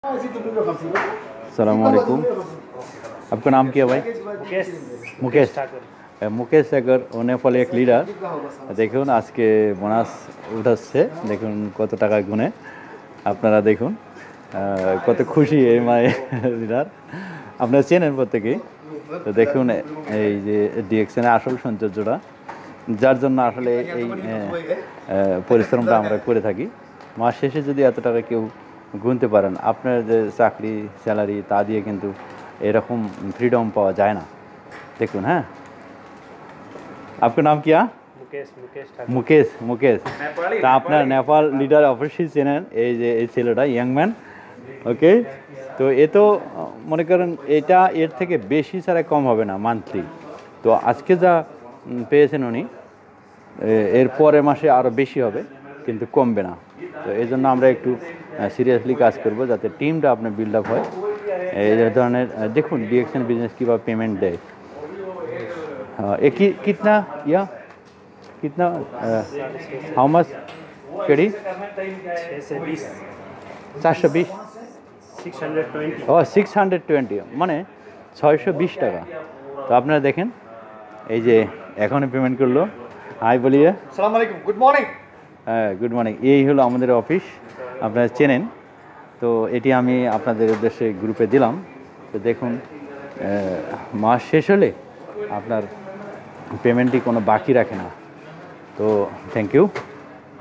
सलामकुम। आपका नाम क्या भाई? मुकेश। मुकेश सागर नेपाल एक লিডার। দেখুন আজকে বোনাস উঠাচ্ছে, দেখুন কত টাকা গুনে, আপনারা দেখুন কত খুশি এই মাই লিডার। আপনারা চেনেন প্রত্যেকেই। তো দেখুন এই যে ডিএক্সএন আসল সৌন্দর্যটা, যার জন্য আসলে এই পরিশ্রমটা আমরা করে থাকি। মাস শেষে যদি এত টাকা কেউ গুনতে পারেন, আপনার যে চাকরি স্যালারি তা দিয়ে কিন্তু এরকম ফ্রিডম পাওয়া যায় না। দেখুন। হ্যাঁ, আপনার নাম क्या? মুকেশ। মুকেশ তা আপনার নেপাল লিডার অবশ্যই চেনেন, এই যে এই ছেলেটা ইয়াংম্যান। ওকে, তো এ তো মনে করেন এটা এর থেকে বেশি ছাড়া কম হবে না মান্থলি। তো আজকে যা পেয়েছেন উনি, এর পরের মাসে আরও বেশি হবে, কিন্তু কমবে না। তো এই জন্য আমরা একটু সিরিয়াসলি কাজ করব যাতে টিমটা আপনার বিল্ড আপ হয়। এই ধরনের দেখুন ডিএক্সএন বিজনেস কীভাবে পেমেন্ট দেয়। कितना या कितना हाउ मच केडी 420 ও 620 মানে 620 টাকা। তো আপনারা দেখেন এই যে এখনই পেমেন্ট করলো। হাই বলিয়ে আসসালামু আলাইকুম, গুড মর্নিং। হ্যাঁ, গুড মর্নিং। এই হলো আমাদের অফিস, আপনারা চেনেন। তো এটি আমি আপনাদের উদ্দেশ্যে গ্রুপে দিলাম। তো দেখুন মাস শেষ হলে আপনার পেমেন্টই কোনো বাকি রাখে না। তো থ্যাংক ইউ।